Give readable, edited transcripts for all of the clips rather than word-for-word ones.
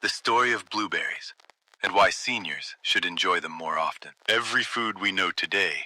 The story of blueberries, and why seniors should enjoy them more often. Every food we know today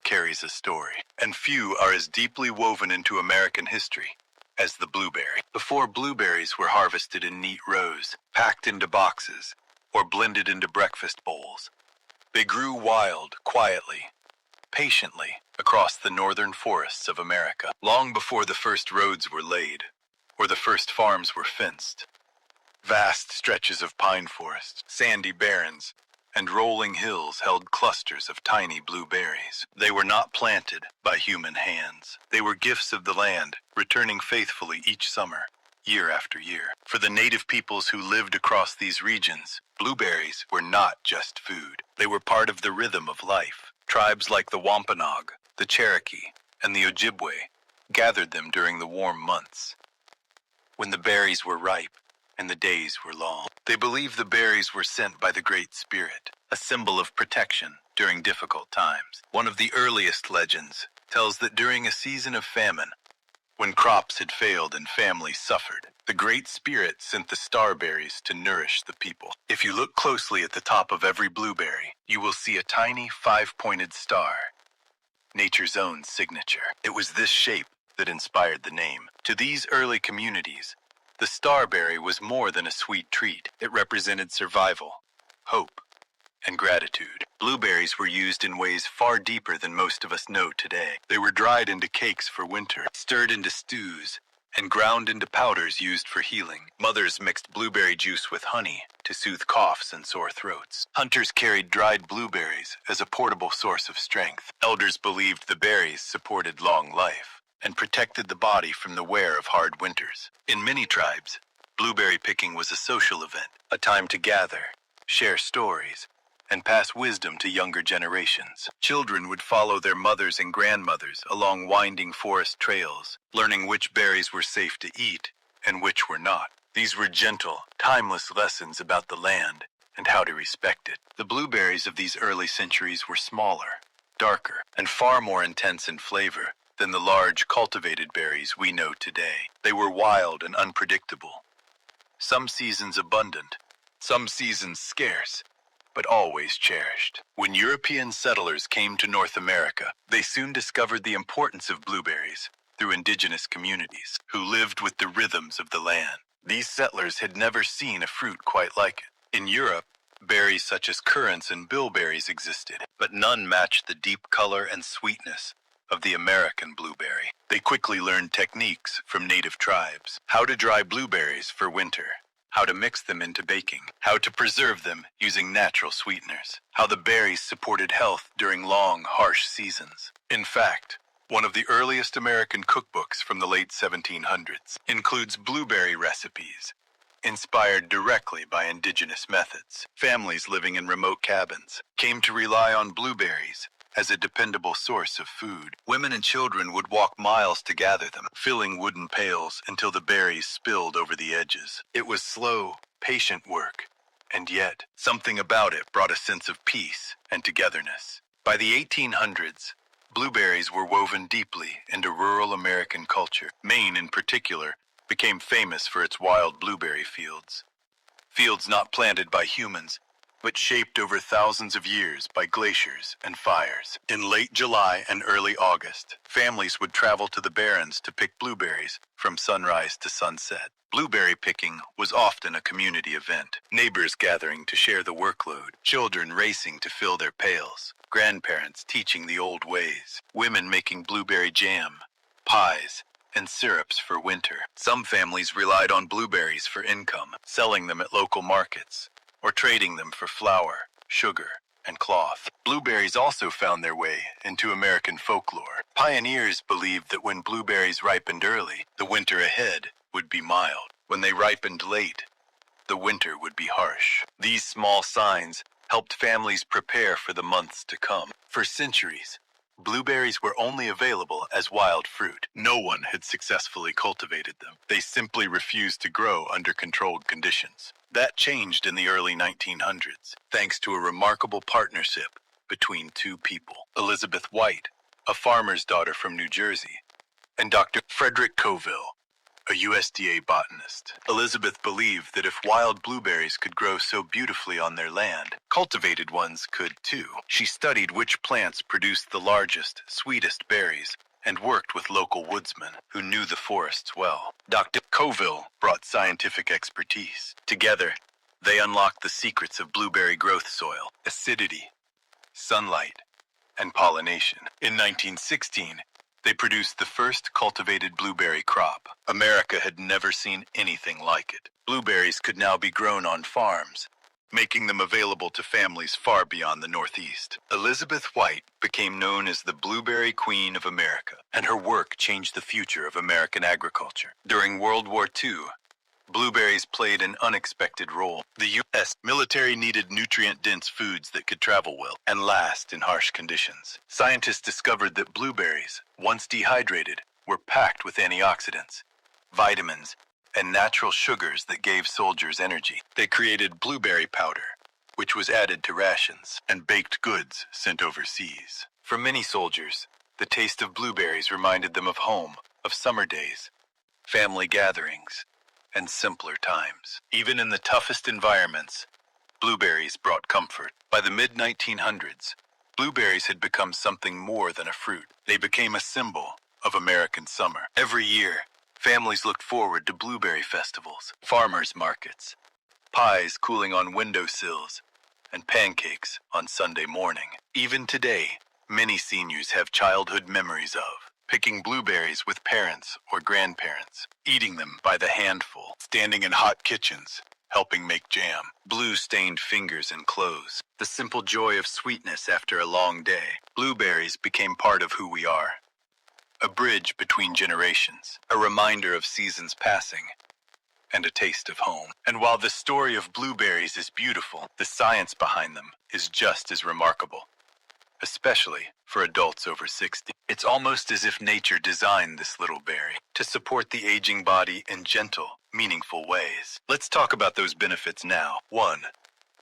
carries a story, and few are as deeply woven into American history as the blueberry. Before blueberries were harvested in neat rows, packed into boxes, or blended into breakfast bowls, they grew wild, quietly, patiently, across the northern forests of America, long before the first roads were laid, or the first farms were fenced. Vast stretches of pine forest, sandy barrens, and rolling hills held clusters of tiny blueberries. They were not planted by human hands. They were gifts of the land, returning faithfully each summer, year after year. For the native peoples who lived across these regions, blueberries were not just food. They were part of the rhythm of life. Tribes like the Wampanoag, the Cherokee, and the Ojibwe gathered them during the warm months, when the berries were ripe and the days were long. They believed the berries were sent by the Great Spirit, a symbol of protection during difficult times. One of the earliest legends tells that during a season of famine, when crops had failed and families suffered, the Great Spirit sent the starberries to nourish the people. If you look closely at the top of every blueberry, you will see a tiny five-pointed star, nature's own signature. It was this shape that inspired the name. To these early communities, the starberry was more than a sweet treat. It represented survival, hope, and gratitude. Blueberries were used in ways far deeper than most of us know today. They were dried into cakes for winter, stirred into stews, and ground into powders used for healing. Mothers mixed blueberry juice with honey to soothe coughs and sore throats. Hunters carried dried blueberries as a portable source of strength. Elders believed the berries supported long life and protected the body from the wear of hard winters. In many tribes, blueberry picking was a social event, a time to gather, share stories, and pass wisdom to younger generations. Children would follow their mothers and grandmothers along winding forest trails, learning which berries were safe to eat and which were not. These were gentle, timeless lessons about the land and how to respect it. The blueberries of these early centuries were smaller, darker, and far more intense in flavor than the large cultivated berries we know today. They were wild and unpredictable. Some seasons abundant, some seasons scarce, but always cherished. When European settlers came to North America, they soon discovered the importance of blueberries through indigenous communities who lived with the rhythms of the land. These settlers had never seen a fruit quite like it. In Europe, berries such as currants and bilberries existed, but none matched the deep color and sweetness of the American blueberry. They quickly learned techniques from native tribes: how to dry blueberries for winter, how to mix them into baking, how to preserve them using natural sweeteners, how the berries supported health during long, harsh seasons. In fact, one of the earliest American cookbooks from the late 1700s includes blueberry recipes, inspired directly by indigenous methods. Families living in remote cabins came to rely on blueberries as a dependable source of food. Women and children would walk miles to gather them, filling wooden pails until the berries spilled over the edges. It was slow, patient work, and yet something about it brought a sense of peace and togetherness. By the 1800s, blueberries were woven deeply into rural American culture. Maine, in particular, became famous for its wild blueberry fields. Fields not planted by humans, but shaped over thousands of years by glaciers and fires. In late July and early August, families would travel to the barrens to pick blueberries from sunrise to sunset. Blueberry picking was often a community event, neighbors gathering to share the workload, children racing to fill their pails, grandparents teaching the old ways, women making blueberry jam, pies, and syrups for winter. Some families relied on blueberries for income, selling them at local markets, or trading them for flour, sugar, and cloth. Blueberries also found their way into American folklore. Pioneers believed that when blueberries ripened early, the winter ahead would be mild. When they ripened late, the winter would be harsh. These small signs helped families prepare for the months to come. For centuries, blueberries were only available as wild fruit. No one had successfully cultivated them. They simply refused to grow under controlled conditions. That changed in the early 1900s, thanks to a remarkable partnership between two people: Elizabeth White, a farmer's daughter from New Jersey, and Dr. Frederick Coville, a USDA botanist. Elizabeth believed that if wild blueberries could grow so beautifully on their land, cultivated ones could too. She studied which plants produced the largest, sweetest berries, and worked with local woodsmen who knew the forests well. Dr. Coville brought scientific expertise. Together, they unlocked the secrets of blueberry growth: soil, acidity, sunlight, and pollination. In 1916, they produced the first cultivated blueberry crop. America had never seen anything like it. Blueberries could now be grown on farms, making them available to families far beyond the Northeast. Elizabeth White became known as the Blueberry Queen of America, and her work changed the future of American agriculture. During World War II, blueberries played an unexpected role. The U.S. military needed nutrient-dense foods that could travel well and last in harsh conditions. Scientists discovered that blueberries, once dehydrated, were packed with antioxidants, vitamins, and natural sugars that gave soldiers energy. They created blueberry powder, which was added to rations, and baked goods sent overseas. For many soldiers, the taste of blueberries reminded them of home, of summer days, family gatherings, and simpler times. Even in the toughest environments, blueberries brought comfort. By the mid-1900s, blueberries had become something more than a fruit. They became a symbol of American summer. Every year, families looked forward to blueberry festivals, farmers' markets, pies cooling on windowsills, and pancakes on Sunday morning. Even today, many seniors have childhood memories of picking blueberries with parents or grandparents, eating them by the handful, standing in hot kitchens, helping make jam, blue-stained fingers and clothes, the simple joy of sweetness after a long day. Blueberries became part of who we are, a bridge between generations, a reminder of seasons passing, and a taste of home. And while the story of blueberries is beautiful, the science behind them is just as remarkable, especially for adults over 60. It's almost as if nature designed this little berry to support the aging body in gentle, meaningful ways. Let's talk about those benefits now. 1.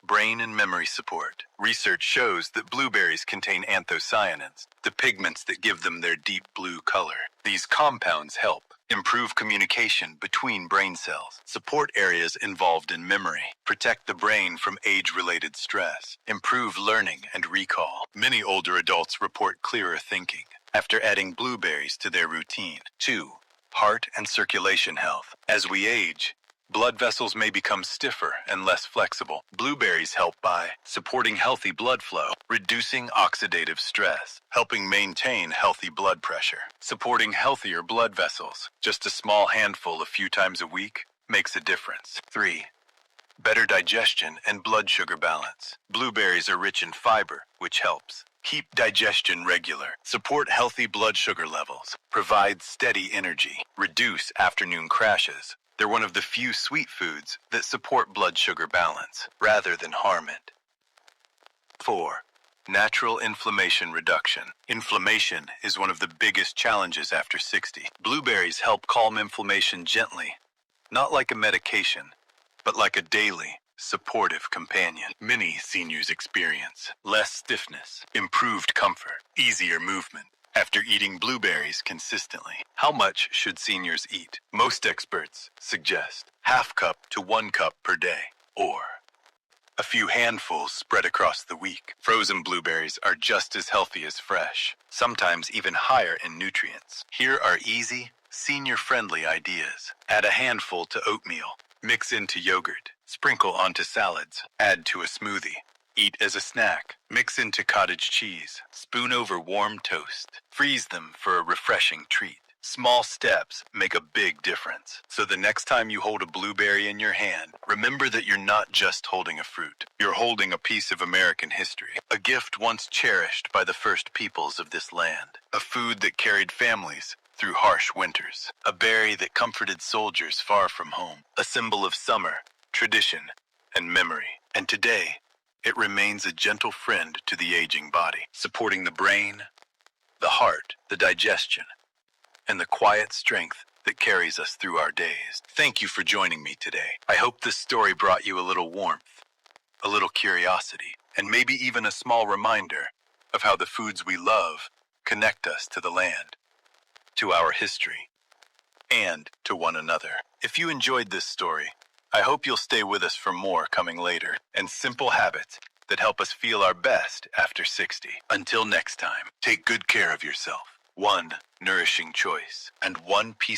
Brain and memory support. Research shows that blueberries contain anthocyanins, the pigments that give them their deep blue color. These compounds help improve communication between brain cells, support areas involved in memory, protect the brain from age-related stress, improve learning and recall. Many older adults report clearer thinking after adding blueberries to their routine. 2. Heart and circulation health. As we age, blood vessels may become stiffer and less flexible. Blueberries help by supporting healthy blood flow, reducing oxidative stress, helping maintain healthy blood pressure, supporting healthier blood vessels. Just a small handful a few times a week makes a difference. 3. Better digestion and blood sugar balance. Blueberries are rich in fiber, which helps keep digestion regular, support healthy blood sugar levels, provide steady energy, reduce afternoon crashes. They're one of the few sweet foods that support blood sugar balance rather than harm it. 4. Natural inflammation reduction. Inflammation is one of the biggest challenges after 60. Blueberries help calm inflammation gently, not like a medication, but like a daily, supportive companion. Many seniors experience less stiffness, improved comfort, easier movement after eating blueberries consistently. How much should seniors eat? Most experts suggest half cup to 1 cup per day, or a few handfuls spread across the week. Frozen blueberries are just as healthy as fresh, sometimes even higher in nutrients. Here are easy, senior-friendly ideas. Add a handful to oatmeal, mix into yogurt, sprinkle onto salads, add to a smoothie. Eat as a snack. Mix into cottage cheese. Spoon over warm toast. Freeze them for a refreshing treat. Small steps make a big difference. So the next time you hold a blueberry in your hand, remember that you're not just holding a fruit. You're holding a piece of American history, a gift once cherished by the first peoples of this land, a food that carried families through harsh winters, a berry that comforted soldiers far from home, a symbol of summer, tradition, and memory. And today, it remains a gentle friend to the aging body, supporting the brain, the heart, the digestion, and the quiet strength that carries us through our days. Thank you for joining me today. I hope this story brought you a little warmth, a little curiosity, and maybe even a small reminder of how the foods we love connect us to the land, to our history, and to one another. If you enjoyed this story, I hope you'll stay with us for more coming later, and simple habits that help us feel our best after 60. Until next time, take good care of yourself. One nourishing choice and one piece